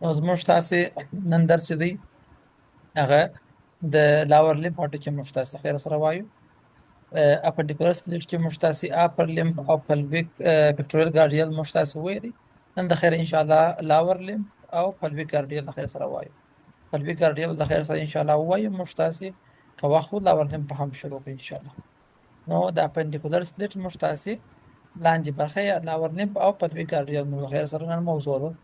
نو زموږ تاسې نن درس چې دی هغه د لاور لمف هډوکي موږ تاسې ته خیر سره وایو. اپنډیکولر سکلیټ چې موږ تاسې اپر لمف او پلویک پکټوریل ګارډیل موږ تاسې وویلي. نن د خیر ان شاء الله لاور لمف او پلویک ګارډیل د خیر سره وایو. پلویک ګارډیل د خیر سره ان شاء الله وایو موږ تاسې که وخت وو لاور لمف هم شروع کړو ان شاء الله. نو د اپنډیکولر سکلیټ موږ تاسې لاندې برخه یا لاور لمف او پلویک ګارډیل موږ د خیر سره نن موضوع ده.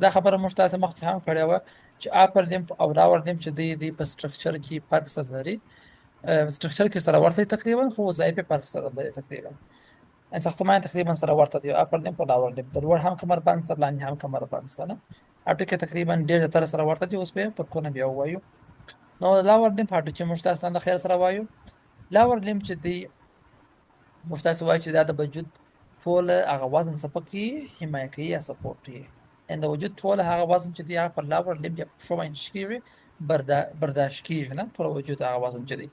دا خبره موږ تاسو مخکې هم کړې وه چې اپر لمف او لاور لمف چې دی په سټرکچر کې فرق سره لري. سټرکچر کې سره ورته تقریبا، خو وظایف یې فرق سره لري تقریبا. ساختمان تقریبا سره ورته دی اپر لمف او لاور لمف، د لوړ هم کمربند سره لاندې هم کمربند سره هډوکي تقریبا ډېر زیاتره سره ورته دي. اوس به په کونه بیا ووایو. نو لاور لمف هډوکي موږ تاسو نن د خیر سره وایو. لاور لمف چې دی موږ تاسو وایو چې دا د وجود ټول هغه وزن څه پکې حمایه کوي یا سپورټ کوي. ان د وجود ټول هغه وزن چې دی هغه په لاور لمف یا په پښو باندې کېږي برداشت کېږي، نه ټول وجود هغه وزن چې دی.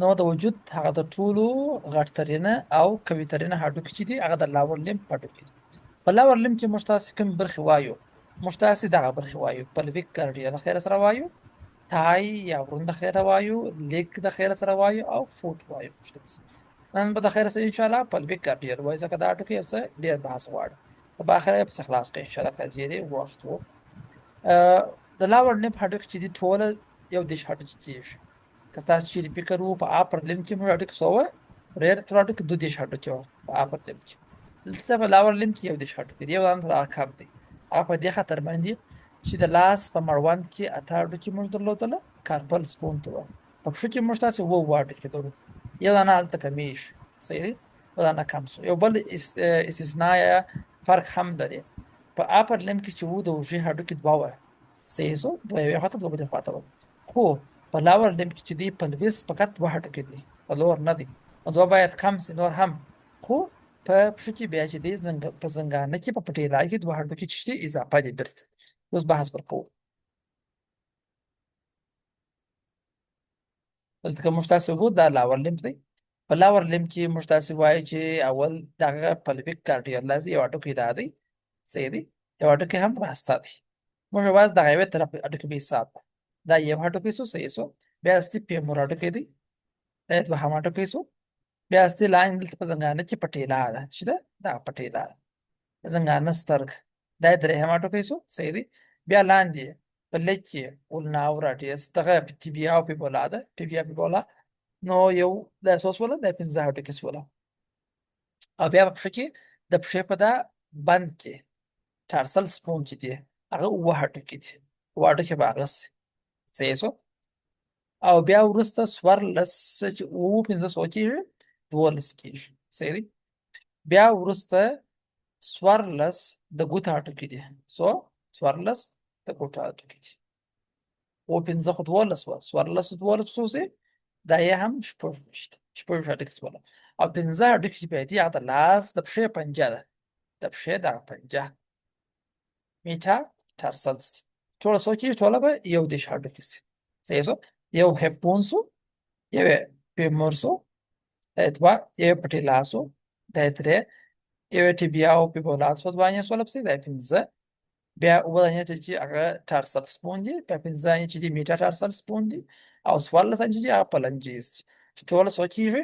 نو د وجود هغه د ټولو غټ ترینه او قوي ترینه هډوکي چې دي هغه د لاور لمف هډوکي دي. په لاور لمف کې موږ تاسې کوم برخې وایو؟ موږ تاسې دغه برخې وایو: پلویک ګارډیل د خیر سره وایو، تای یا ورون د خیر وایو، لیګ د خیر سره وایو او فوټ وایو. موږ تاسې نن به د خیر سره ان شاء الله پلویک ګارډیل وایو، ځکه دا هډوکي یو څه ډېر بحث غواړي. په اخر یې پسې خلاص کړئ ان شاء الله که چیرې وخت و. د لاور لمف هډوکي چې دي ټوله یو دېرش هډوکي کېږي. که تاسو چیرې فکر وو په اپر لمف کې موږ هډوکي څو وه؟ ټول هډوکي دوه دېرش هډوکي وه په اپر لمف کې. دلته په لاور لمف کې یو دېرش هډوکي دي، یو دانه ته کم دی. هغه په دې خاطر باندې چې د لاس په مړوند کې اته هډوکي موږ درلودله، کارپل سپون کې وه. په پښو کې موږ تاسې اووه هډوکي درلودل، یو دانه هلته کمیږي. صحیح دی؟ یو دانه کم شو. یو بل استثنا یا فرق هم لري. په اپر لمف کې چې وو د اوږې هډوکي دوه وه. صحیح شو؟ دوه یوې خواته دوه بلې خواته وه. خو په لاور لمف کې چې دی پلویس فقط دوه هډوکي دي، په لور نه دي. نو دوه باید کم سي نور هم. خو په پښو کې بیا چې دی په زنګانه کې په پټېلا کې دوه هډوکي چې دي اضافه دي بیرته. اوس بحث پر کوو. دلته که موږ تاسې وګورو دا لاور لمف دی. په لاور لمف کې موږ تاسې وایو چې اول دغه پلویک ګارډیل لازم یو هډوکی دا دی. صحیح دی؟ یو هډوکی هم راسته دی. موږ یوازې دغه یوې طرف هډوکي به حساب کړو. دا یو هډوکی شو. صحیح شو؟ بیا اصلي فیمور هډوکی دی، دا دوهم هډوکی شو. بیا اصلي لاین دلته په زنګانه کې پټېلا ده چې ده دغه پټېلا ده، د زنګانه سترګ، دا یې درېیم هډوکی شو. صحیح دی؟ بیا لاندې په لږ کې اولنا او راډیس دغه ټیبیا او پیبولا ده، ټیبیا پیبولا. نو یو دا څو شوله؟ دا پنځه هډوکي شوله. او بیا په پښه کې د پښې په دا بند کې ټارسل سپون چې دی هغه اووه هډوکي دي، اووه هډوکي به هغه سي. صحیح شو؟ او بیا وروسته څوارلس چې اووه پنځه څو کېږي؟ دولس کېږي. صحیح دی؟ بیا وروسته څوارلس د ګوته هډوکي دي. څوارلس د ګوته هډوکي دي. اووه پنځه خو دولس وه، څوارلس دولس څو سي؟ دا یې هم شپږ هډوکي شوله. او پنځه هډوکي چې بیا دي هغه د لاس د پښې پنجه ده، د پښې دغه پنجه میټا ټارسلس دي. ټوله څو کېږي؟ ټوله به یو دېرش هډوکي سي. صحیح شو؟ یو هیپ بون شو، یو فیمور شو، دا یې دوه، یو پټېلا شو، دا یې درې، یو ټیبیا او پیبولا شو، دوه یې شوله پسې، دا یې پنځه. بیا اووه دانې چې هغه ټارسل سپون دي، بیا پنځه دانې چې دي میټا ټارسل سپون دي، او څوارلس دانې چې دي هغه پلنجیز دي، چې ټوله څو کېږي؟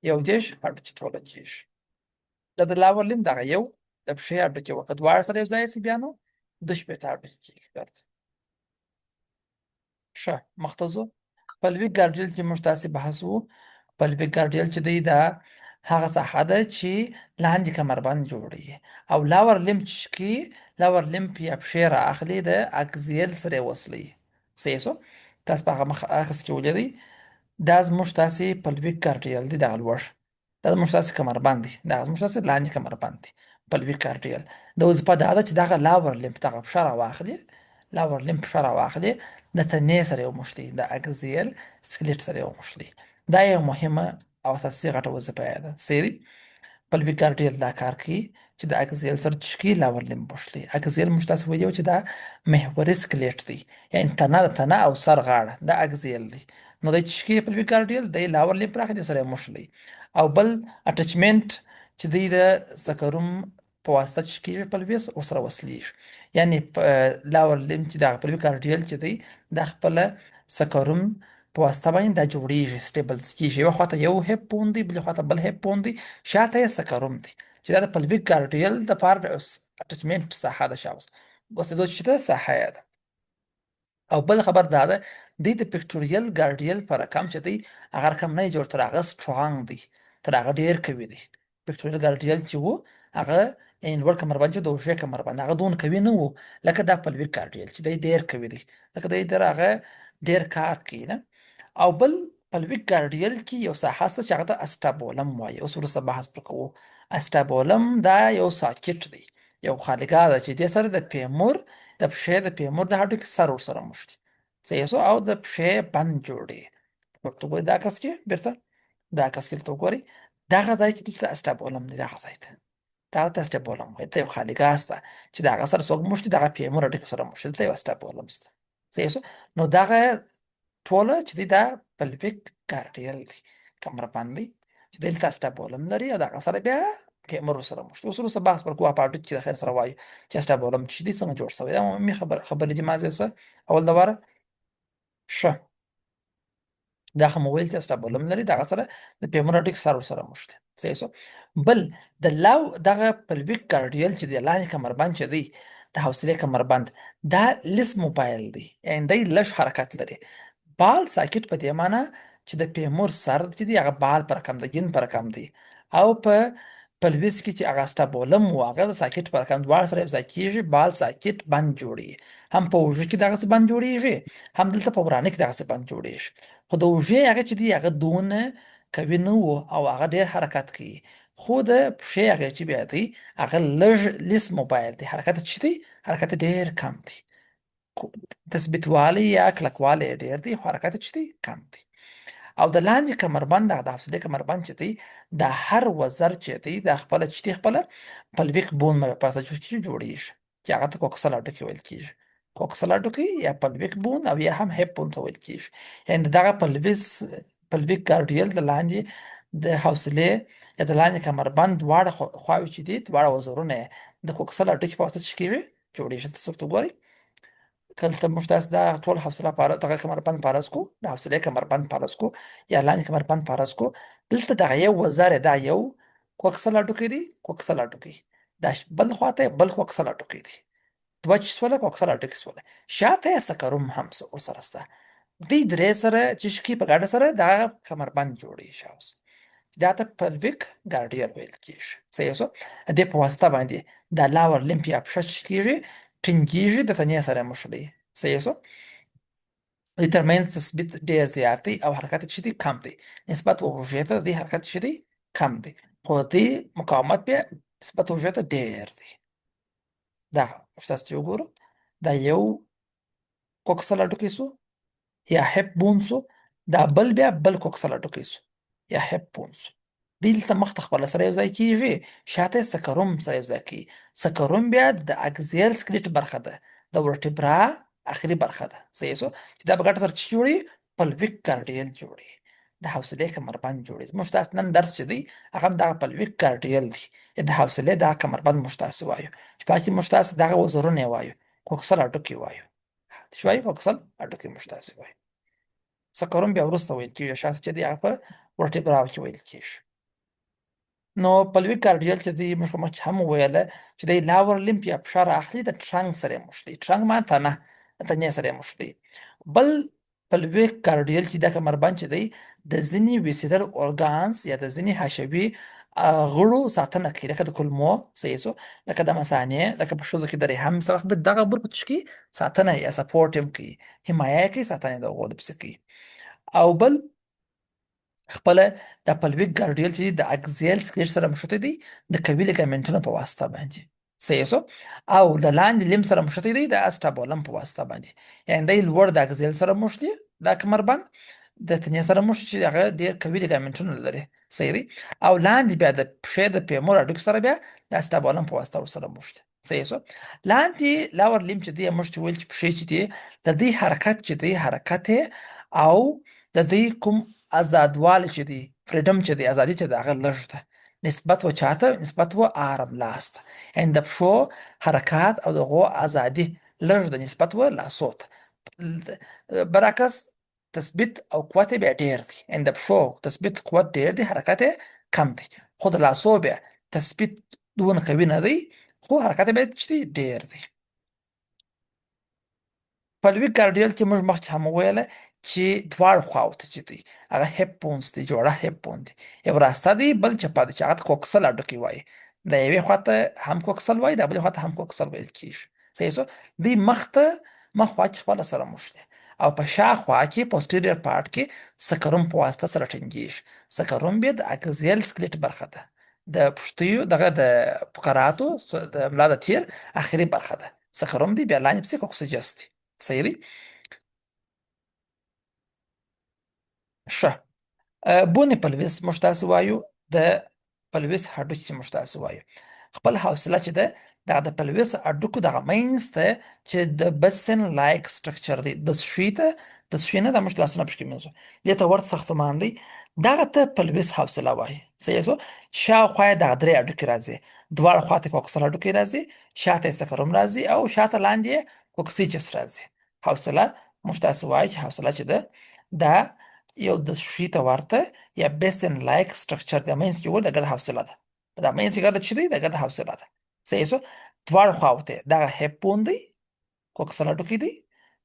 یو دېرش هډوکي ټوله کېږي. دا د لاور لمف دغه یو د پښې هډوکي وه. که دواړه سره یو ځای سي بیا نو دوه شپېته هډوکي کېږي بیرته. ښه مخته ځو. پلویک ګارډیل چې موږ تاسې بحث وو. پلویک ګارډیل چې دی دا هغه ساحه ده چې لاندې کمربند جوړوي. او لاور لمف کې لاور لمف یا پښې را اخلي د اکزیل سره یې وصلوي. صحیح شو؟ تاسو په هغه اخذ کې ولیدئ دا زموږ تاسې پلویک ګارډیل دی، دغه لوړ دا زموږ تاسې کمربند دی، دغه زموږ تاسې لاندې کمربند دی پلویک ګارډیل. د وظیفه دا ده چې دغه لاور لمف دغه پښه راواخلي، لاور لمف پښه راواخلي، د تنې سره یې وموښلي، د اکزیل سکلیټ سره یې وموښلي. دا یو مهمه او اساسي غټه وظیفه یې ده. صحیح دی؟ پلویک ګارډیل دا کار کوي چې د اکزیل سره چشکي لاور لمف وموښلي. اکزیل موږ تاسې ویلي وو چې دا محوري سکلیټ دی، یعنې تنه د تنه او سر غاړه دا اکزیل دی. نو د چشکي پلویک ګارډیل د لاور لمف راخلي سره یې وموښلي. او بل اټچمنټ چې دوی د سکروم په واسطه چې کېږي پلویس ورسره وصلېږي. یعنې لاور لیم چې دغه پلویک ارټریل چې دی دا خپله سکروم په واسطه باندې دا جوړېږي، سټیبل کېږي. یوه خواته یو هیپ بون دی، بلې خواته بل هیپ بون دی، شاته یې سکروم دی چې دا د پلویک ارټریل دپاره د اټچمنټ ساحه ده، شاوس وسیدو چې ده ساحه یې ده. او بل خبر دا ده دوی د پکټوریل ګارډیل په رقم چې دی هغه رقم نه جوړ، تر هغه سټرانګ دی، تر هغه ډېر قوي دی. پکټوریل ګارډیل چې وو هغه یعنې لوړ کمربند چې د اوږې کمربند هغه دونه قوي نه وو لکه دا پلویک ګارډیل چې دی ډېر قوي دی، لکه دی تر هغه ډېر کار کوي نه. او بل پلویک ګارډیل کې یو ساحه شته چې هغه ته اسټابولم وایي. اوس وروسته بحث پرې کوو. اسټابولم دا یو ساکټ دی، یو خالګاه ده چې دې سره د پیمور د پښې د پیمور د هډوکي سر ورسره موښتي، صحیح شو، او د پښې بند جوړي. ورته ګورئ دا عکس کې بیرته دا عکس کې ورته وګورئ، دغه ځای چې دلته اسټابولم دی، دغه ځای ته دغه ته اسټابولم وایي. دلته یو خالګاه شته چې د هغه سره څوک موښتي، دغه پیمور هډوکي سره موښتي، دلته یو اسټابولم شته، صحیح شو. نو دغه ټوله چې دی دا پلویک ګارډیل دی، کمربند دی چې دلته اسټابولم لري او دغه سره بیا پیمر ورسره موښتي. اوس وروسته بحث پر کوو په هډوکي چې د خیر سره وایو چې اسټابولم چې دی څنګه جوړ شوی. دا عمومي خبرې دي مازې څه اول دپاره ښه. دا خو مو ویل چې اسټابولم لري، دغه سره د پیمر هډوکي سر ورسره موښتي، صحیح شو. بل د دغه پلویک ګارډیل چې دی لاندې کمربند چې دی د حوصلې کمربند دا لیس موبایل دی، یعنې دی لږ حرکت لري. بال ساکټ په دې معنی چې د پیمور سر چې دی هغه بال په رقم دی، ګین په رقم دی، او په پلویس کې چې هغه اسټابولم و هغه د ساکټ په رقم دواړه سره یوځای کېږي، بال ساکټ بند جوړېږي. هم په اوږه کې دغسې بند جوړېږي، هم دلته په ورانه کې دغسې بند جوړېږي. خو د اوږې هغه چې دی هغه دونه قوي نه و او هغه ډېر حرکت کوي. خو د پښې هغې چې بیا دی هغه لږ لیس موبایل دی، حرکت چې دی حرکت ډېر کم دی، تثبیتوالی یا کلکوالی یې ډېر دی، خو حرکت چې دی کم دی. او د لاندې کمربند د حوصلې کمربند چې دی دا هر وزر چې دی دا خپله چې دی خپله پلویک بون په اساس کې جوړېږي چې هغه ته کوکسل هډوکي ویل کېږي. کوکسل هډوکي یا پلویک بون او یا هم هیپ بون ته ویل کېږي. یعنې دغه پلویک ګارډیل د لاندې د حوصلې یا د لاندې کمربند دواړه خواوې چې دي دواړه وزرونه یې د کوکسل هډوکي په واسطه چې کېږي جوړېږي. تاسو ورته ګورئ کله ته موږ تاسو دا ټول حوصله دغه کمربند پارس کو، د حوصلې کمربند پارس کو یا لاندې کمربند پارس کو، دلته دغه یو وزر دا یو کوکسل هډوکی دی، کوکسل هډوکی دا بل خواته بل کوکسل هډوکی دی، دوه چې سوله کوکسل هډوکي سوله، شاته یې سکروم هم ورسره شته. دوی درې سره چې شکي په ګډه سره دغه کمربند جوړېږي شاوس، دا ته پلویک ګارډیل ویل کېږي، صحیح شو. د دې په واسطه باندې دا لاور لمپ یا پښه چې کېږي ټینګېږي، د تنې سره موښلی، صحیح شو. د ترمنځ تثبیت ډېر زیات دی او حرکت چې دی کم دی، نسبت اوږې ته د دې حرکت چې دی کم دی، خو د دې مقاومت بیا نسبت اوږې ته ډېر دی. دا تاسو چې وګورو دا یو کوکسل هډوکی سو یا هیپ بون سو، دا بل بیا بل کوکسل هډوکی سو یا هیپ بون سو. دلته مخ ته خپله سره یوځای کېږي، شاته یې سکروم سره یوځای کوي. سکروم بیا د اګزیل سکلیټ برخه ده، د ورټبرا اخري برخه ده، صحیح شو، چې دا په ګډه سره چې جوړي پلویک ګارډیل جوړي، د حوصلې کمربند جوړي. زموږ تاسو نن درس چې دی هغه هم دغه پلویک ګارډیل دی، د حوصلې دغه کمربند موږ تاسو وایو، چې باقي موږ تاسو دغه وزرونه یې وایو، کوکسل هډوکي وایو، چې وایو کوکسل هډوکي موږ تاسو وایو. سکروم بیا وروسته ویل کېږي، شاته چې دی هغه په ورټبراو کې ویل کېږي. نو پلویک ګارډیل چې دی موږ مخکې هم وویله چې دی لاور لمپ یا پښه رااخلي د ټرنک سره یې موښلي، ټرنک معنی تنه، د تنې سره یې موښلي. بل پلویک ګارډیل چې دا کمربند چې دی د ځینې ویسیدل اورګانز یا د ځینې حشوي غړو ساتنه کوي، لکه د کولمو، صحیح شو، لکه د مثانې، لکه په ښځو کې د رحم سره دغه برخو چې کوي ساتنه یا سپورټ هم کوي، حمایه یې کوي، ساتنه یې د هغو دپسې کوي. او بل خپله دا پلویک ګارډیل چې د اګزیل سکلیټ سره مښتی دی د قوي لیګامنټونو په واسطه باندې، صحیح شو. او د لاندې لیم سره مښتی دی د اسټابولم په واسطه باندې، یعنې دی لوړ د اګزیل سره مښتي دا کمربند، د تنې سره مښتي چې هغه ډېر قوي لیګامنټونه لري، صحیح دی. او لاندې بیا د پښې د پیمور هډوکي سره بیا د اسټابولم په واسطه ورسره مښتي، صحیح شو. لاندې لاور لیم چې دی موږ چې ویل چې پښې چې دی د دې حرکت چې دی حرکت او د دې کوم آزادوالی چې دی فریډم چې دی ازادي چې دی هغه لږ ده، نسبت و چاته نسبت و آرام لاس ته. یعنې د پښو حرکات او د هغو ازادي لږ ده نسبت و لاسو ته. برعکس تثبیت او قوت یې بیا ډېر دی. یعنې د پښو تثبیت قوت ډېر دی، حرکت یې کم دی. خو د لاسو بیا تثبیت دونه قوي نه دی، خو حرکت یې بیا چې دی ډېر دی. پلوي ګارډیل چې موږ مخکې هم وویله چې دواړو خواوو ته چې دی هغه هیپ بونز دی، جوړه هیپ بون دی. یو راسته دی بل چپه دی چې هغه ته کوکسل هډوکي وایي. د یوې خواته هم کوکسل وایي، د بلې خواته هم کوکسل ویل کېږي. صحیح شو. دوی مخ خوا کې خپله سره موښتي او په شا خوا کې پوسټیریر پارټ کې سکروم په واسطه سره ټینګېږي. سکروم بیا د اکزیل سکلیټ برخه ده، د پښتیو دغه د فقراتو د ملا د تیر اخري برخه ده. سکروم دی بیا لاندې پسې کوکسیجس دی. صحیح دی. ښه. بونې پلویس موږ تاسې وایو، د پلویس هډوکي موږ تاسې وایو. خپل حوصله چې ده دغه د پلویس هډوکو دغه منځ ته چې د بسن لایک سټرکچر دی، د سوي ته د سوي نه د موږ لاسونه پکې مینځو دې ته ورته ساختمان دی، دغه ته پلویس حوصله وایي. صحیح شو. شاوخوا یې دغه درې هډوکي راځي، دواړه خواته کوکسل هډوکی راځي، شاته یې سکروم راځي او شاته لاندې یې کوکسیجس راځي. حوصله موږ تاسې وایو چې حوصله چې ده دا یو د سوي ته ورته یا بسن لایک سټرکچر د منځ کې د ګرد حوصله ده. په دا منځ کې ګرد چې دی د ګرد حوصله ده. صحیح شو. دواړو خواو ته دغه هیپ بون دی، کوکسل هډوکی دی.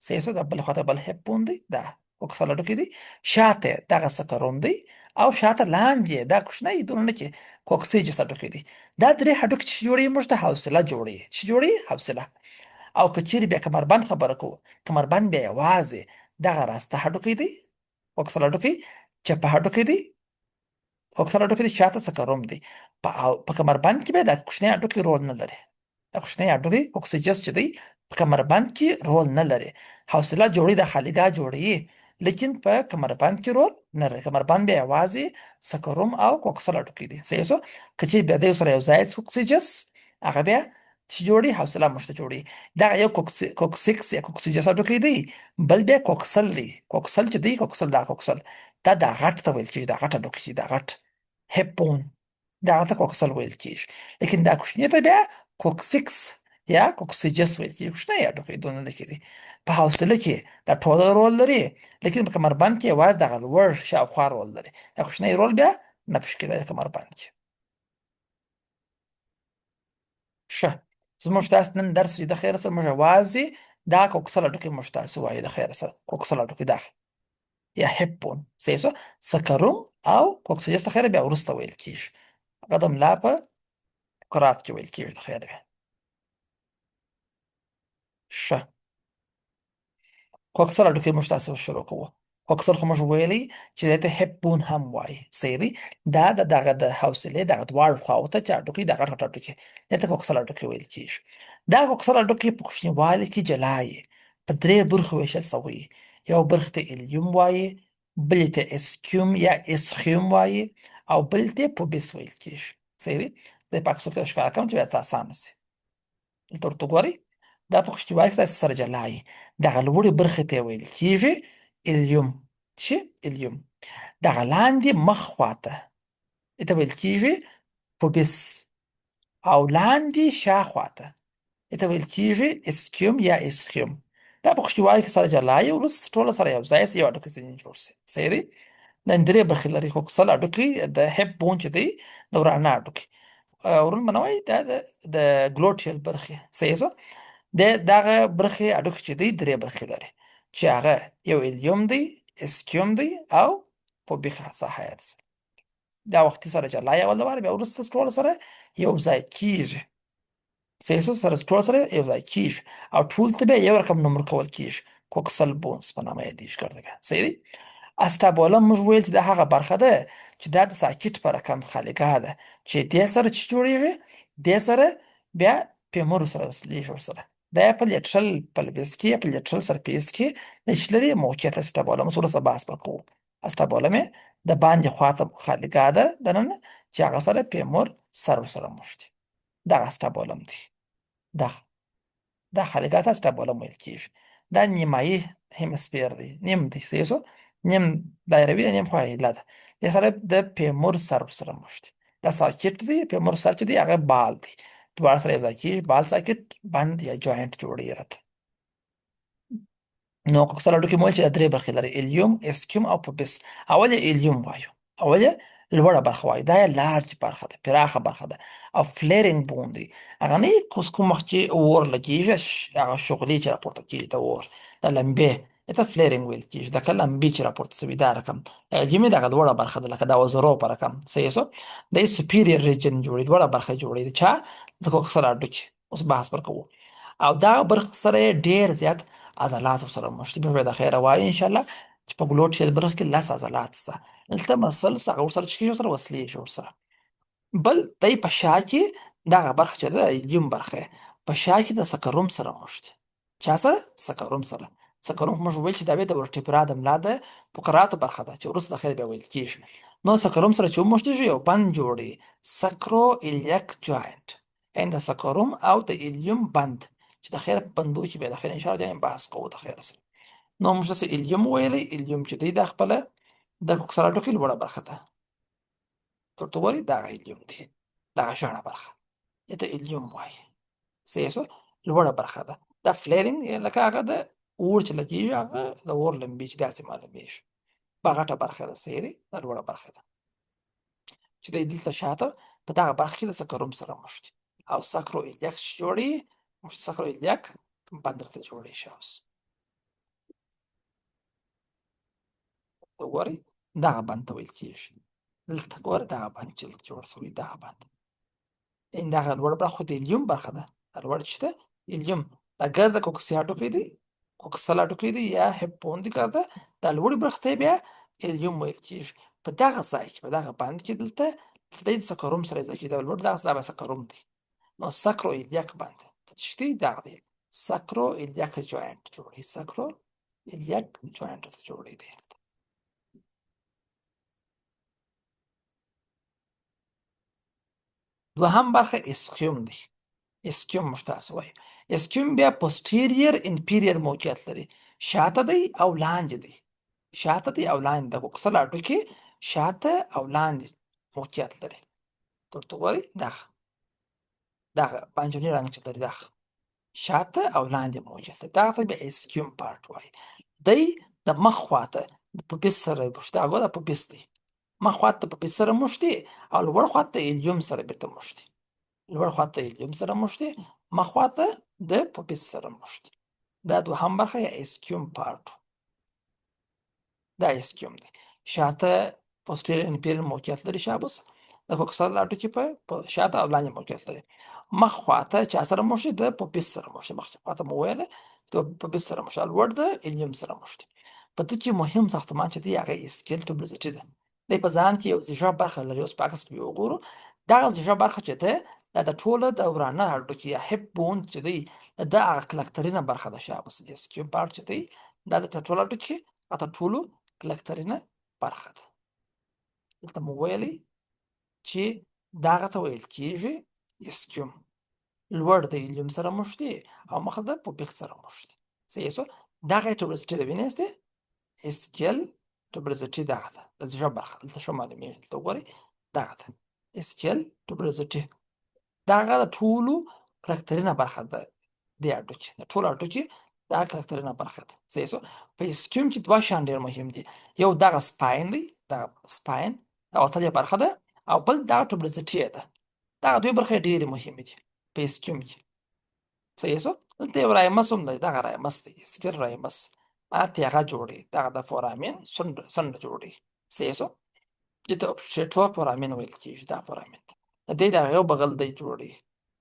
صحیح شو. د بل خواته بل هیپ بون دی، دا کوکسل هډوکی دی. شاته دغه سکروم دی او شاته لاندې دا کوچنی دونه کې کوکسیجس هډوکی دی. دا درې هډوکي چې جوړوي موږ ته حوصله جوړوي. چې جوړوي حوصله. او که چیرې بیا کمربند خبره کوو، کمربند بیا یوازې دغه راسته هډوکی دی، کوکسل هډوکی، چپه هډوکی دی، کوکسل هډوکی دی، شاته سکروم دی. په کمربند کې بیا دا کوچنی هډوکی رول نه لري. دا کوچنی هډوکی کوکسیجس چې دی په کمربند کې رول نه لري. حوصله جوړي د خالګا جوړي، لیکن په کمربند کې رول نه لري. کمربند بیا یوازې سکروم او کوکسل هډوکی دی. صحیح شو. که چیرې بیا د یو سره یو ځای کوکسیجس هغه بیا چې جوړي حوصله موږ ته جوړي. دا یو کوکسیکس یا کوکسیجس هډوکی دی، بل بیا کوکسل دی. کوکسل چې دی کوکسل دا کوکسل دا د غټ ته ویل کېږي، دا غټ هډوکی چې دا غټ هیپ بون دغه ته کوکسل ویل کېږي. لیکن دا کوچني ته بیا کوکسیکس یا کوکسیجس ویل کېږي. کوچنی هډوکی دونه نه کېږي. په حوصله کې دا ټول رول لري، لیکن په کمربند کې یوازې دغه لوړ شاوخوا رول لري. دا کوچنی رول بیا نه پېښ کېدای کمربند کې. ښه. زموږ تاسې نن درس چې د خیر سره موږ یوازې دا کوکسل هډوکی موږ تاسې وایو د خیر سره کوکسل هډوکی دا یا هیپ بون. صحیح شو. سکروم او کوکسیجس د خیر بیا وروسته ویل کېږي. هغه د ملا په فقرات کې ویل کېږي د خیر بیا. ښه. کوکسل هډوکی موږ تاسې شروع کوو. کوکسل خو موږ ویلي چې دې ته هیپ بون هم وایي. صحیح دی. دا دغه د حوصلې دغه دواړو خواوو ته چې هډوکي دغه غټ هډوکي دې ته کوکسل هډوکی ویل کېږي. دا کوکسل هډوکی په کوچنیوالي کې جلا یې په درې برخو ویشل سوی. یو برخې ته الیوم وایي، بلې ته اسکیوم یا اسخیوم وایي او بلې ته پوبیس ویل کېږي. صحیح دی. زه یې په عکسو کې ښکاره کوم چې بیا ته اسانه شي. دلته ورته ګورئ. دا په کوچنیوالي کې داسې سره جلا یي. دغه لوړې برخې ته یې ویل کېږي الیوم. چې الیوم دغه لاندې مخ خواته دې ته ویل کېږي پوبیس او لاندې شا خواته دې ته ویل کېږي اسکیوم یا اسخیوم. دا په کوچنیوالي کې سره جلا یي، وروسته ټوله سره یو ځای شي، یو هډوکی ځینې جوړ شي. صحیح دی. دا درې برخې لري کوکسل هډوکی، د هیپ بون چې دی د ورانه هډوکی، ورون به نه وایي دا د ګلوټیل برخې. صحیح شو. د دغه برخې هډوکي چې دی درې برخې لري چې هغه یو الیوم دی، اسکیوم دی او پوبیک ساحه دی. دا وختي سره جلا یې اول لپاره، بیا وروسته ټول سره یو ځای کېږي. صحیح شو. سره ټول سره یو ځای کېږي او ټول ته بیا یو رقم نوم ورکول کېږي، کوکسل بونز په نامه یادېږي ګرده بیا. صحیح دی. اسټابولم موږ ویل چې دا هغه برخه ده چې دا د ساکټ په رقم خالګا ده چې دې سره چې جوړېږي دې سره بیا پیمور سره وصلېږي ورسره. دا یا په لیټرل پلویس کې یا په لیټرل سرفیس کې د چې لري موقعیت اسټابولم وروسته بحث به کوو. اسټابولم یې د باندې خواته خالګا ده دننه چې هغه سره پیمور سر ورسره موښتي. دغه اسټابولم دی. دا خالګا ته اسټابولم ویل کېږي. دا نیمایي هیمسفیر دی، نیم دی. صحیح شو. نیم دایروي ده، نیم خواهیله ده. دې سره د پیمور سر ورسره موښتي. دا ساکټ دی، فیمور سر چې دی هغه بال دی، دواړه سره یو ځای کېږي، بال ساکټ بند یا جوینټ جوړوي راته. نو کوکسل هډوکي مو ویل چې دا درې برخې لري: الیوم، اسکیوم او پوپس. اول یې الیوم وایو، اول یې لوړه برخه وایو، دا یې لارج برخه ده، پراخه برخه ده، او فلیرینګ بون دی. هغه نه کوس کوم وخت چې اور لګېږي هغه شغلې چې راپورته کېږي د اور، دا لمبې ته فلیرینګ ویل کېږي، دا که لمبې چې راپورته شوي دا رقم. الیوم یې دغه لوړه برخه ده، لکه د وزرو په رقم. صحیح شو. د سپیریر ریجن جوړوي، لوړه برخه یې جوړوي، چا د کوکسل هډوکي. اوس بحث پر کوو. او دا برخه سره یې ډېر زیات عضلاتو سره مشتي به د خیره وایي ان شاء الله چې په ګلوټ شي برخه کې لس عضلات شته، دلته مسلس هغه ورسره چې کېږي ورسره وصلېږي ورسره. بل دی په شا کې دغه برخه چې ده الیوم برخه په شا کې د سکروم سره مشتي. چا سره؟ سکروم سره. سکروم موږ ویل چې دا بیا د ورټبرا د ملا د فقراتو برخه ده چې وروسته د خیر بیا ویل کېږي. نو سکروم سره چې ومشتېږي یو بند جوړوي، سکرو ایلیاک جوینټ، یعنې د سکروم او د الیوم بند چې د خیر په بندو کې بیا د خیر ان شاء الله بیا بحث کوو د خیر سره. نو موږ داسې الیوم ویلی، الیوم چې دی دا خپله د کوکسل هډوکي لوړه برخه ده، ورته ګورئ دغه الیوم دی، دغه ژړه برخه یا ته الیوم وایي. صحیح شو. لوړه برخه ده، دا فلیرینګ لکه هغه د اور چې لګېږي هغه د اور لمبې چې داسې معلومېږي، په غټه برخه ده. صحیح دی، دا لوړه برخه ده چې دی دلته شاته په دغه برخه کې د سکروم سره مشتي او سکرو ایلیاک چې جوړوي، سکرو ایلیاک بند درته جوړوي. ښه اوس وګورئ دغه بند ته ویل کېږي، دلته ګوره دغه بند چې دلته جوړ شوی دغه بند، یعنې دغه لوړه برخه خو د الیوم برخه ده، دا لوړه چې ده الیوم، دا ګرده کوکسي هډوکی دی، کوکسل هډوکی دی یا هپ بون دی ګرده، دا لوړې برخې ته بیا الیوم ویل کېږي. په دغه ځای کې په دغه بند کې دلته دی د سکروم سره یو ځای کېږي، دا لوړ دغه دا به سکروم دی. نو سکرو ایلیاک بند چې دی دغه دی، سکرو ایلیاک جوینټ جوړوي، سکرو ایلیاک جوینټ ته جوړوي دی. دوهم برخه اسکیوم دی. اسکیوم موږ تاسو وایو. اسکیوم بیا پوسټیریر انفیریر موقعیت لري، شاته دی او لاندې دی، شاته دی او لاندې د کوکسل هډوکي شاته او لاندې موقعیت لري. ورته ګورئ دغه بانجاني رنګ چې لري دغه شاته او لاندې موقعیت لري، دغه ته بیا اسکیوم پارټ وایي. دی د مخ خواته د پوپس سره مشتي، دغه ګوره پوپس دی، مخ خواته د پوپس سره مشتي او لوړ خواته د الیوم سره بېرته مشتي، لوړ خواته د الیوم سره مشتي، مخ خواته د پوپس سره مشتي. دا دوهم برخه یا اسکیوم پارټ، دا اسکیوم دی. شاته پوسټیریر انفیریر موقعیت لري، شابوس د کوکسل هډوکي په شاته او لاندې موقعیت لري. مخ خواته چا سره مشتي؟ د پوپس سره مشتي، مخکې خواته مو ویله د پوپس سره مشتي، لوړ د الیوم سره مشتي. په دې کې مهم ساختمان چې دی هغه اسکیل ټوبلیزټي ده، دی په ځان کې یو زیږه برخه لري. اوس په عکس کې وګورو دغه زیږه برخه چې ده دا د ټوله د ورانه هډوکي یا هپ بون چې دی د هغه کلکترینه برخه ده. شابوس اسکیوم پارټ چې دی دا د ټوله هډوکي د ټولو کلکترینه برخه ده. دلته مو ویلي چې دغه ته ویل کېږي اسکیوم، لوړ د الیوم سره مشتي او مخ د پوپک سره مشتي. صحیح شو. دغه ټوبلیزټي ده، وینئ دی اسکیل ټوبلیزټي دغه ده، د زیږه برخه دلته ښه معلومېږي، دلته وګورئ دغه ده اسکیل ټوبلیزټي، دغه د ټولو کلکترینه برخه ده دې هډوکي، د ټولو هډوکي دا کلکترینه برخه ده. صحیح شو. په اسکیوم کې دوه شیان ډېر مهم دي، یو دغه سپاین دی، دغه سپاین د وتلې برخه ده، او بل دغه ټوبلیزټي ده. دغه دوی برخې ډېرې مهمې دي په اسکیوم کې. صحیح شو. دلته یو رایمس هم دی، دغه رایمس دی، اسکیل رایمس معنی تیغه جوړوي، دغه د فورامین څنډه جوړوي. صحیح شو. دې ته اوبسټریټور فورامین ویل کېږي، دا فورامین د دې د هغه بغل دی جوړوي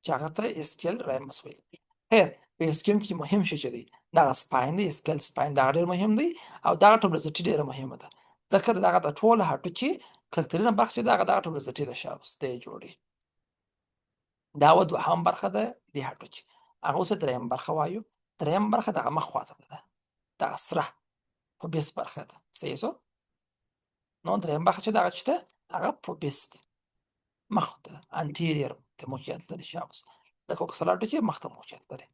چې هغه ته اسکیل رایمس ویل کېږي. خیر په اسکیوم کې مهم شی چې دی دغه سپاین دی، اسکیل سپاین دغه ډېر مهم دی، او دغه ټوبلیزټي ډېره مهمه ده، ځکه دغه د ټوله هډوکي کلکترینه برخه چې دغه ټوبلیزټي ده. شابوس دی جوړوي. دا دوهم برخه ده د هډوکي. هغه اوس دریم برخه وایو. دریم برخه دغه مخ خواته ده، دغه سره پوپس برخه ده. صحیح شو. نو دریم برخه چې دغه شته هغه پوپس دی، مخ ته انټیریر ته موقعیت لري. شابوس د کوکسل هډوکي مخ ته موقعیت لري،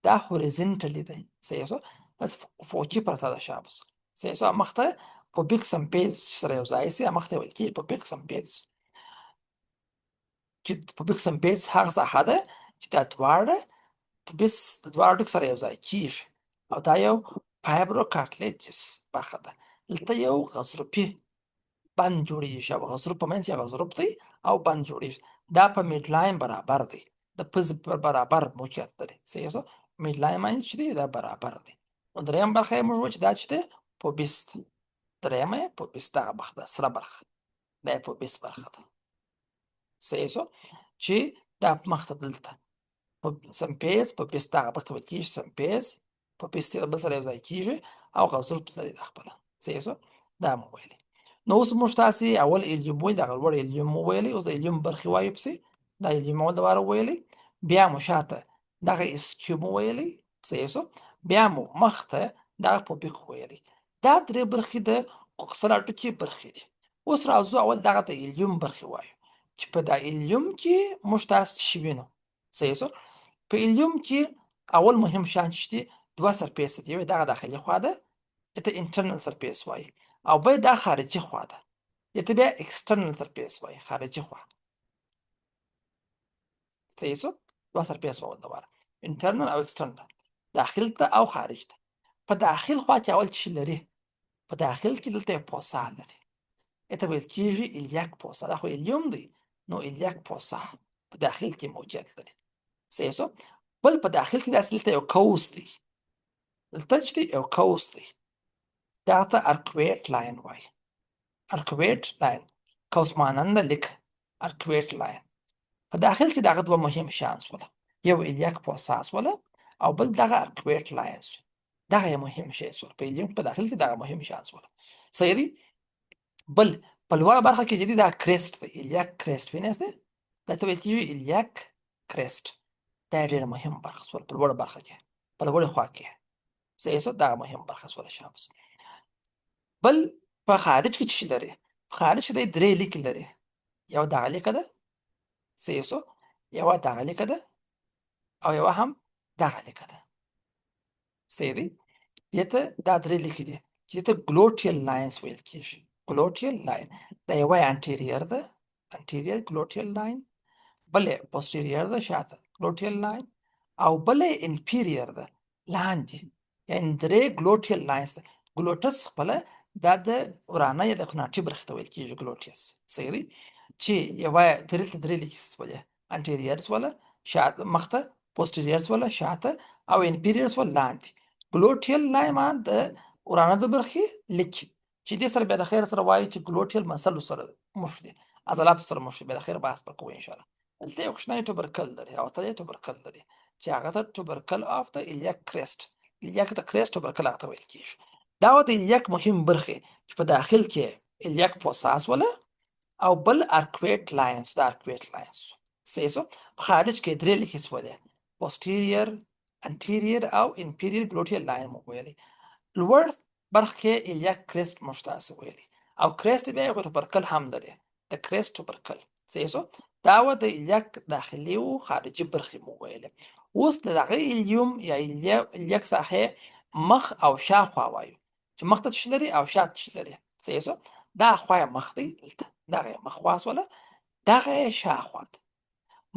دا هوریزنټلی دی. صحیح شو. داسې فوقي پرته ده. شابوس صحیح شو. مخ ته پوپک سمپیز سره یو ځای سي، مخ ته ویل کېږي پوپک سمپیز. چې پوبیک سمپیس هغه ساحه ده چې دا دواړه پوبیس د دواړو ډوک سره یو ځای کیږي او دا یو فایبرو کارټلیجس برخه ده. دلته یو غضروفي بند جوړیږي او غضروف په منځ کې غضروف دی او بند جوړیږي. دا په میډ لاین برابر دی، د پزې پر برابر موقعیت لري. صحیح شو؟ میډ لاین باندې چې دی دا برابر دی. نو دریم برخه یې موږ وایو چې دا چې دی پوبیس دی. درېیمه یې پوبیس دغه برخه ده، سره برخه، دا یې پوبیس برخه ده. صحیح شو؟ چې دا مخ ته دلته سمپیز پوبیس دغه برخه ته ویل کېږي سمپیز پوبیس د بل سره یو ځای کېږي او غضروف لري د خپله. صحیح شو؟ دا مو ویلې. نو اوس موږ تاسې اول الیوم ویل، دغه لوړ الیوم مو ویلې، اوس د الیوم برخې وایو پسې دا الیوم اول دوباره وویلې، بیا مو شاته دغه اسکیو مو ویلې. صحیح شو؟ بیا مو مخ ته دغه پوبیک ویلې. دا درې برخې د کوکسل هډوکي برخې دي. اوس راځو اول دغه د الیوم برخې وایو چې په دا الیوم کې موږ تاسو څه شي وینو. صحیح شو؟ په الیوم کې اول مهم شیان چې دي دوه سرفیس دي، یو دغه داخلي خوا ده ته انټرنل سرفیس وایي او بل دا خارجي خوا ده ته بیا ایکسټرنل سرفیس وایي، خارجي خوا. صحیح شو؟ دوه سرفیس اول دوباره انټرنل او ایکسټرنل، داخل ته او خارج ته. په داخل خوا کې اول څه لري؟ په داخل کې دلته یو پوسا لري، ته ویل کېږي الیاک پوسا. دا خو الیوم دی نو الیاک پوسا په داخل کې موقعیت لري. صحیح شو؟ بل په داخل کې داسې دلته یو کوس دی، دلته چې دی یو کوس دی، دا ته ارکویټ لاین وایي. ارکویټ لاین کوس ماننده لیک ارکویټ لاین. په داخل کې دغه دوه مهم شیان شوله، یو الیاک پوسا شوله او بل دغه ارکویټ لاین شو. دغه یې مهم شی شول په الیوم په داخل کې دغه مهم شیان شوله. صحیح دی؟ بل په لوړه برخه کې چې دی دا کریسټ دی، الیاک کریسټ وینئ دا ته ویل کېږي الیاک کریسټ. دا ډېره مهم برخه شوله په لوړه برخه کې، په لوړې خوا کې. صحیح شو؟ دغه مهم برخه شوله شابس. بل په خارج کې څه شي لري؟ په خارج کې دی درې لیکې لري، یو دغه لیکه ده. صحیح شو؟ یوه دغه لیکه ده او یوه هم دغه لیکه ده. صحیح دی؟ دې ته دا درې لیکې دي چې دې ته ګلوټیل لاینز ویل کېږي. ګلوټیل لاین دا یوه یې انټیریر ده، انټیریر ګلوټیل لاین، بل یې پوسټیریر ده شاته ګلوټیل لاین، او بل یې انفیریر ده لاندې. یعنې درې ګلوټیل لاینز ده. ګلوټس خپله دا د ورانه یا د قناټي برخې ته ویل کېږي ګلوټیس. صحیح دی؟ چې یوه یې درې لیکې شولې، انټیریر شوله شاته مخ ته، پوسټیریر شوله شاته او انفیریر شوله لاندې. ګلوټیل لاین معنی د ورانه د برخې لیکې چې دې سره بیا د خیر سره وایو چې ګلوټیل مسلو سره موږ دي، عضلاتو سره موږ بیا د خیر بحث به کوو انشاءالله. دلته یو کوچنی ټوبرکل لري او ته یې ټوبرکل لري چې هغه ته ټوبرکل آف د الیاک کریسټ، الیاک د کریسټ ټوبرکل هغه ته ویل کېږي. دا د الیاک مهم برخې چې په داخل کې الیاک پوساس وله او بل ارکویټ لاینز، دا ارکویټ لاینز. صحیح شو؟ په خارج کې درې لیکې شولې، پوسټیریر، انټیریر او انفیریر ګلوټیل لاین مو ویلې. لوړ برخه کې الیاک کریسټ موږ تاسو ویلې او کریسټ بیا یو ټوبرکل هم لري، د کریسټ ټوبرکل. صحیح شو؟ دا و د الیاک داخلي او خارجي برخې مو ویلې. اوس د دغه الیوم یا الیاک ساحې مخ او شاخوا وایو چې مخ ته څه لري او شاته څه لري. صحیح شو؟ دا خوا یې مخ دی، دغه یې مخ خوا شوله، دغه یې شاخوا ده.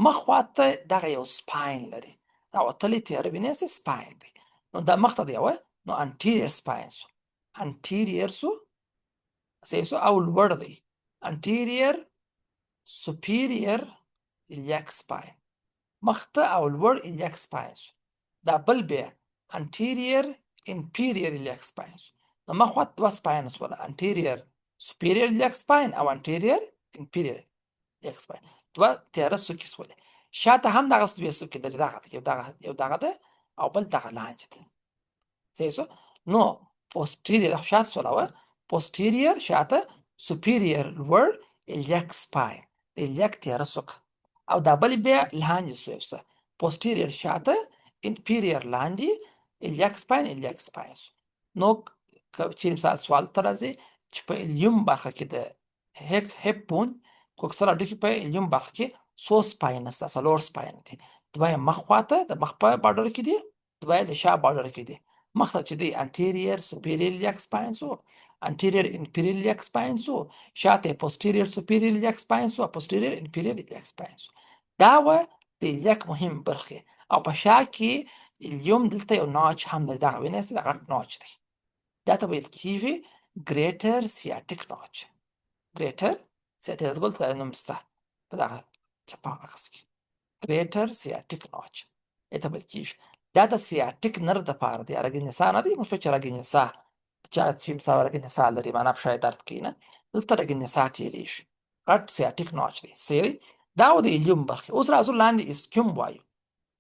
مخ خوا ته دغه یو سپاین لري، دا وتلې تیاره وینئ سپاین دی. نو دا مخ ته دی یوه، نو انټیریر سپاین شو، انټیریر شو. صحیح شو؟ او لوړ دی، انټیریر سوپیریر الیاک سپاین، مخ ته او لوړ الیاک سپاین شو. دا بل بیا انټیریر انفیریر الیاک سپاین شو. نو مخ خوا ته دوه سپاین شوله، انټیریر سوپیریر الیاک سپاین او انټیریر انفیریر الیاک سپاین. دوه تیاره څوکې شولې. شاته هم دغه دوې څوکې لري، دغه یو دغه ده او بل دغه لاندې ده. صحیح شو؟ نو پوسټیریر شاته شوله، پوسټیریر شاته، سوپیریر لوړ الیاک سپاین د الیاک تیاره څوکه، او دا بل بیا لاندې شو یو څه، پوسټیریر شاته، انفیریر لاندې، الیاک سپاین شو. نو چې مثال سوال ته راځي چې په الیوم برخه کې د هپ بون کوکسل هډوکي په الیوم برخه کې څو سپاینس ده؟ څلور سپاین دي. دوه یې مخ خواته د مخ په باډر کې دي، دوه یې د شا باډر کې دي. مخ ته چې دی انټیریر سوپیریر الیاک سپاین شو، anterior inferior iliac spine سو، شاته posterior superior iliac spine سو، posterior inferior iliac spine سو. دا و د الیاک مهم برخې. او په شا کې الیوم دلته یو ناچ هم دی، دغه وینئ دا غټ ناچ دی، دا ته ویل کېږي ګریټر سیاټیک ناچ. ګریټر سیاټیک دلته نوم شته په دغه چپه عکس کې، ګریټر سیاټیک ناچ ته ویل کېږي. دا د سیاټیک نرو دپاره دی، رګ نسا نه دی. موږ وایو چې رګ نسا، چا چې مثال رګ نسا لري معنا په شا یې درد کوي نه، دلته رګ نسا تېرېږي، غټ سیاټیک ناچ دی. صحیح. دا و د الیوم برخې. اوس راځو لاندې اسکیوم وایو،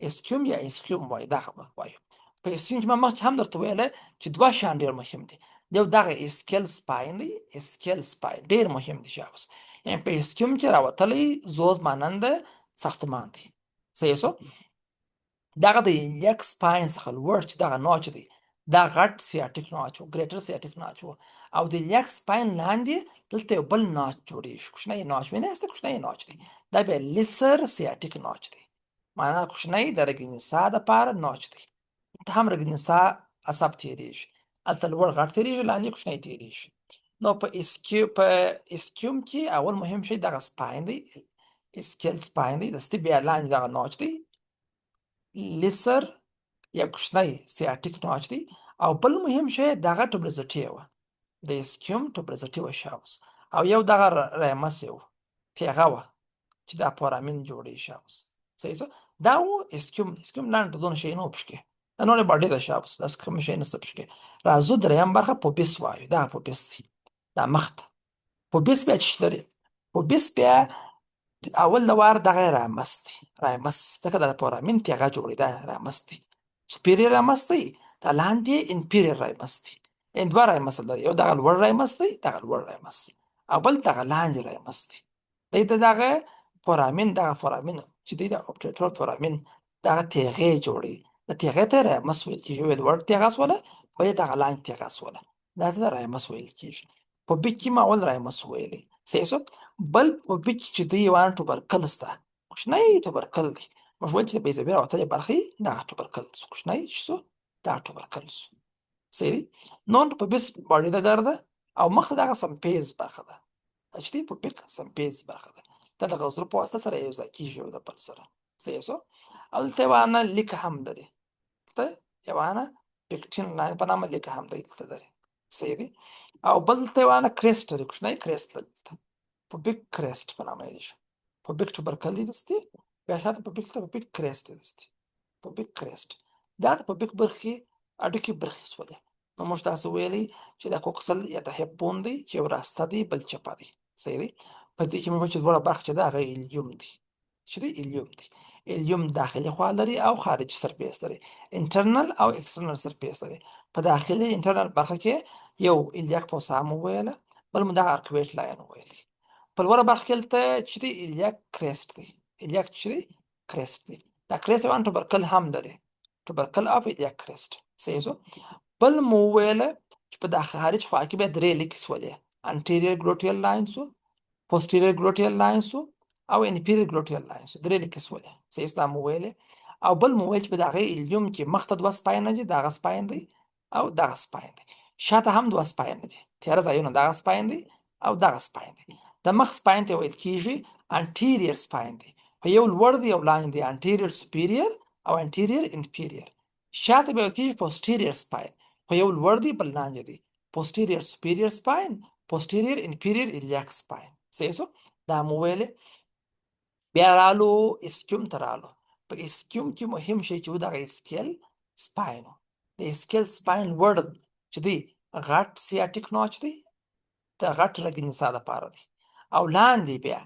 اسکیوم یا اسکیوم وایو، دا خبره وایو. په اسکیوم کې ما مخکې هم درته ویله چې دوه شیان ډېر مهم دي. یو دغه اسکیل سپاین دی، اسکیل سپاین ډېر مهم دی شاباس. یعنې په اسکیوم کې راوتلی زوز مانند ساختمان دی. صحیح شو. دغه د الیاک سپاین څخه لوړ چې دغه ناچ دی، دا غټ سیاټیک ناچ و، ګریټر سیاټیک ناچ و. او د الیاک سپاین لاندې دلته یو بل ناچ جوړېږي، کوچنی ناچ وینئ، کوچنی ناچ دی، دا بیا لیسر سیاټیک ناچ دی. معنا کوچنی د رګ نسا دپاره ناچ دی. دلته هم رګ نسا عصب تېرېږي، هلته لوړ غټ تېرېږي، لاندې کوچنی تېرېږي. نو په اسکیوم کې اول مهم شی دغه سپاین دی، اسکیل سپاین دی، دستي بیا لاندې دغه ناچ دی، لیسر یا کوچنی سیاټیک ناچ دی. او بل مهم شی دغه ټوبلزټي وه، د اسکیوم ټوبلزټي وه شاوس. او یو دغه ریمس یو تیغه وه چې دا پورامین جوړوي شاوس. صحیح شو. دا و اسکیوم. اسکیوم لاندې دونه شی نه و پکې، دا نورې باډي ده شاوس، داسې کوم شی نشته پکې. راځو دریم برخه پوبیس وایو، دا پوبیس دی، دا مخ ته. پوبیس بیا څه شی لري؟ پوبیس بیا اول د وار دغه رامس دی، رامس ځکه د پورامین تیغه جوړوي، دا رامس دی، سوپیریر رامس دی، دا لاندې انپیریر رامس دی. دوه رامس لري، یو دغه لوړ رامس دی، دغه لوړ رامس، او بل دغه لاندې رامس دی. دی د دغه فورامین، دغه فورامین چې دی د اوبټیټور فورامین دغه تیغې جوړوي، د تیغې ته رامس ویل کېږي. یو لوړ تیغه سوله، بل یې دغه لاندې تیغه سوله، دا ته رامس ویل کېږي. په بیک کې ما اول رامس ویلی. صحیح شو. بل په بیک کې چې دی یو ټوبرکل شته، کوچنی ټوبرکل دی. موږ ویل چې د بیضوي راوتلې برخې دغه ټوبرکل شو، کوچنی چې شو دا ټوبرکل شو. صحیح. نور په بیس باډي د ګرده او مخ دغه سمپیز برخه ده، چې دی په بیک سمپیز برخه ده، دا د غوزرو په واسطه سره یو ځای کېږي یو د بل سره. صحیح شو. او دلته یوه انه لیکه هم لري، دلته یوه انه پکټین لاین په نامه لیکه هم دی دلته لري. صحیح دی. او بل دلته یوه انه کریسټ لري، کوچنی کریسټ لري دلته، په بیک کریسټ په نامه یادېږي. په بیک ټوبرکل دی دستي، بیا شاته په بیک ته په بیک کریسټ دی دستي، په بیک کریسټ. دا د په بیک برخې اډوکې برخې سولې. نو موږ تاسو ویلي چې دا کوکسل یا د هیپ بون دی چې یو راسته دی بل چپه دی. صحیح دی. په دې کې موږ وایو چې دواړه برخې چې ده هغه الیوم دی، چې دی الیوم دی. الیوم داخلي خوا لري او خارجي سرفیس لري، انټرنل او ایکسټرنل سرفیس لري. په داخلي انټرنل برخه کې یو الیاک پوسا مو ویله، بل مو دغه ارکویټ لاین ویلي. په لوړه برخه کې دلته چې دی الیاک کریسټ دی، الیاک چې دی کریسټ دی. دا کریسټ یو ټوبرکل هم لري، ټوبرکل اف الیاک کریسټ. صحیح شو. بل مو ویله چې په داخل خارج خوا کې بیا درې لیکې سولې، انټیریر ګلوټیل لاینز و، پوسټیریر ګلوټیل لاینز و، او انفیریر ګلوټیل لاینز و، درې لیکې سولې. صحیح دا مو ویلې. او بل مو ویل چې په دغه الیوم کې مخ ته دوه سپاینه دي، دغه سپاین دی او دغه سپاین دی، شاته هم دوه سپاینه دي، تیاره ځایونه دغه سپاین دی او دغه سپاین دی. د مخ سپاین ته ویل کېږي انټیریر سپاین دی، په یو لوړ دی او لاندې دی، انټیریر سوپیریر او انټیریر انفیریر. شاته به ویل کېږي پوسټیریر سپاین، په یو لوړ دی بل لاندې دی، posterior superior spine posterior inferior iliac spine. صحیح شو. دا مو ویلې. بیا رالو اسکیوم ته رالو. په اسکیوم کې مهم شی چې و دغه اسکیل سپاین و. د اسکیل سپاین لوړ چې دی غټ سیاټیک ناچ دی، د غټ رګ نسا دپاره دی. او لاندې بیا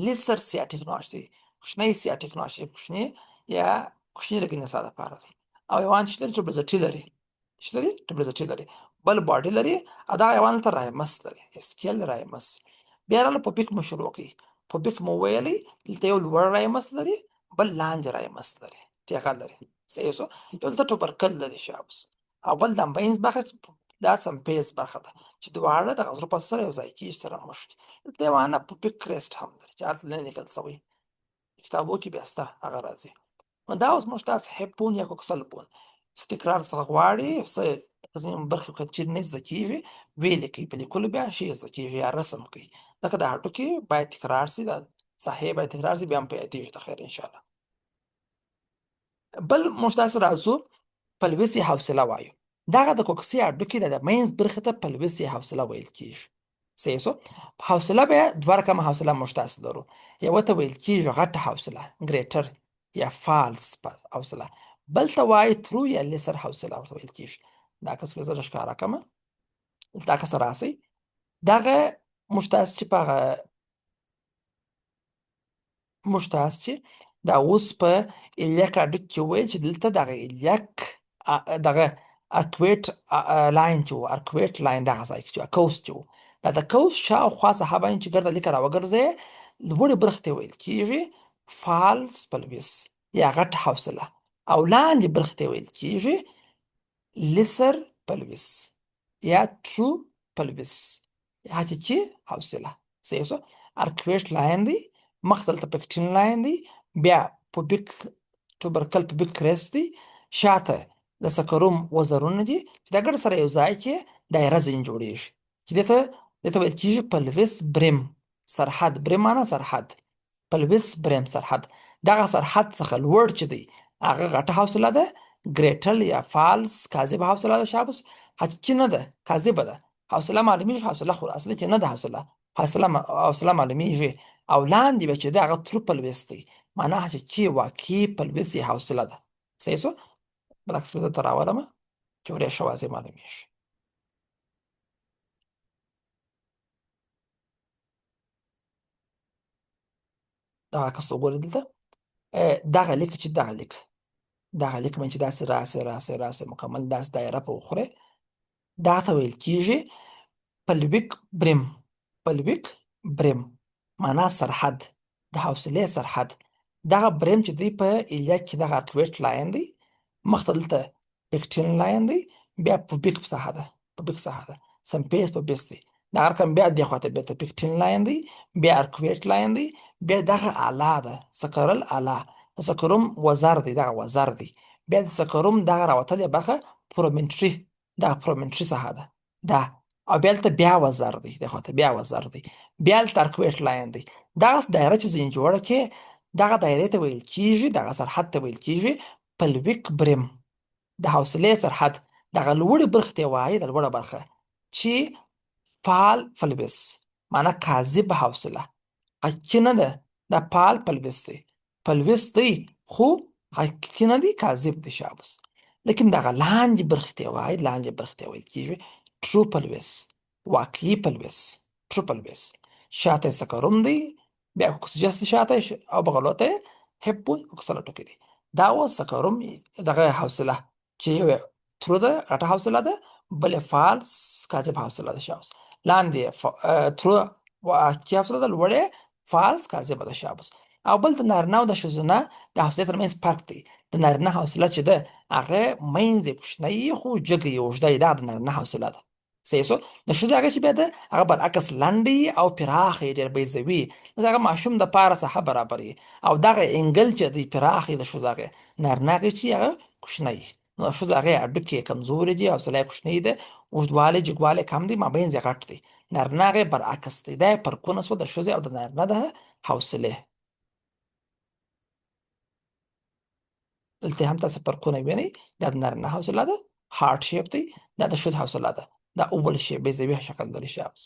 لیسر سیاټیک ناچ دی، کوچنی سیاټیک ناچ دی، کوچنی یا کوچني رګ نسا دپاره دی. او یوان چې لري ټوبلزټي لري، چې لري ټوبلزټي لري، بل باډي لري، او دغه یوان ته رایمس لري، اسکیل رایمس. بیا راله په بیک مو شروع کوي. په بیک مو ویلي دلته یو لوړ رایمس لري، بل لاندې رایمس لري، تیغه لري. صحیح شو. دلته ټوبرکل لري شابس. او بل د امبینز برخه دا سمپیز برخه ده چې دواړه د غزرو په سره یو ځای کېږي سره مشت. دلته یو انه په بیک کریسټ هم لري چې هلته نه لیکل شوی، کتابو کې بیا سته هغه راځي. نو دا اوس موږ تاسو هیپ بون یا کوکسل بون څه تکرار څخه غواړي، څه په ځینې برخو کې چې نه زده کېږي ویلې کوي، په لیکلو بیا شی زده کېږي یا رسم کوي. ځکه دا هډوکي باید تکرار سي، دا ساحې باید تکرار سي، بیا هم په یادېږي د خیر انشاءالله. بل موږ تاسو راځو پلویس حوصله وایو. دغه د کوکسي هډوکي د منځ برخې ته پلویس حوصله ویل کېږي. صحیح شو. حوصله بیا دوه رقمه حوصله موږ تاسو لرو. یوه ته ویل کېږي غټه حوصله ګریټر یا فالس حوصله، بل ته وایي ترو یا لیسر حوصله ورته ویل کېږي. دا کس به زه ښکاره کړمه، دا کس راسئ. دغه موږ تاسو چې په هغه موږ تاسو چې دا اوس په الیاک هډوکي کې وویل چې دلته دغه الیاک دغه ارکویټ لاین چې و، ارکویټ لاین دغه ځای کې چې کوس چې و، دا د کوس شاوخوا ساحه باندې چې ګرده لیکه راوګرځوې لوړې برخې ته ویل کېږي فالس پلویس یا غټه حوصله، او لاندې برخې ته ویل کېږي لیسر پلویس یا ترو پلویس یا حقیقي حوصله. صحیح شو. ارکویټ لاین دی، مخ دلته پکټین لاین دی، بیا پوبیک توبرکل پوبیک کریست دی، شاته د سکروم وزرونه دي چې دا ګډ سره یو ځای کې دایره ځینې جوړیږي چې دته ویل کېږي پلویس بریم سرحد. بریم معنا سرحد، پلویس بریم سرحد. دغه سرحد څخه لوړ چې دی هغه غټه حوصله ده، ګریټل یا فالس کاذب حوصله ده شابس، حقیقي نه ده کاذبه ده. حوصله معلومیږي حوصله خو اصلي کې نه ده حوصله معلومیږي، او لاندې به چې ده هغه ترو پلویس دی، معنا حقیقي واقعي پلویس یې حوصله ده. صحیح شو. بالعکس به درته راولمه چې ورې ښه واضح معلومیږي. دغه عکس وګورئ دلته دغه لیک چې دغه لیک باندې چې داسې راسې مکمل داسې دایره په وخورئ، دا ته ویل کېږي پلویک بریم معنا سرحد، د حوصلې سرحد. دغه بریم چې دی په ایلیاک کې دغه ارکویټ لاین دی، مخته دلته پکټین لاین دی، بیا پوبیک ساحه ده سمپیس پوبیس دی، دغه رقم بیا دې خواته بېرته پکټین لاین دی، بیا ارکویټ لاین دی، بیا دغه اعلی ده سکرل اعلی، د سکروم وزر دی، دغه وزر دی، بیا د سکروم دغه راوتلې برخه پرومنټري، دغه پرومنټري ساحه ده دا، او بیا دلته بیا وزر دی، دې خواته بیا وزر دی، بیا دلته ارکویټ لاین دی. دغسې دایره چې ځینې جوړه کې دغه دایرې ته ویل کېږي، دغه سرحد ته ویل کېږي پلویک بریم، د حوصلې سرحد. دغه لوړې برخې ته یې وایي، د لوړه برخه چې فال فلویس معنا کاذب حوصله، حقیقي نه ده، دا فال پلویس دی، پلویس دی خو حقیقي نه دی، کاذب دی شابس. لیکن دغه لاندې برخې ته یې وایي، لاندې برخې ته یې ویل کېږي ترو پلویس، واقعي پلویس، ترو پلویس. شاته یې سکروم دی، بیا کوکسیجس دی شاته او بغلو ته یې هپو کوکسلټوکي دی. دا اوس سکروم دغه حوصله چې یو ترو ده غټه حوصله ده، بل یې فالس کاذب حوصله ده شابس. لاندې ترو واقعي حوصله ده، لوړې فالس کاذبه ده شابس. او بل د نارینه او د ښځینه د حوصلې ترمنځ فرق دی. د نارینه حوصله چې ده هغه منځ یې کوچنی خو جګه یې اوږده یي، دا د نارینه حوصله ده. صحیح شو. د ښځې هغه چې بیا ده هغه برعکس لنډه یي او پراخه یې ډېر بیضوي، دغه ماشوم دپاره ساحه برابروي، او دغه انګل چې دی پراخه یي د ښځو هغې، نارینه هغې چې هغه کوچنی یي. نو د ښځو هغې هډوکي یې کمزوري دي، حوصله یې کوچنۍ ده، اوږدوالی جګوالی کم دی، مابینځ یې غټ دی. نارینه هغې برعکس دی. دا یې فرقونه شوه د ښځې او د نارینه د حوصلې. دلته هم تاسو فرقونه وینئ. دا د نارینه حوصله ده، هارټ شیپ دی، دا د ښځې حوصله ده، دا اوول شیپ بیضوي شکل لري شابس.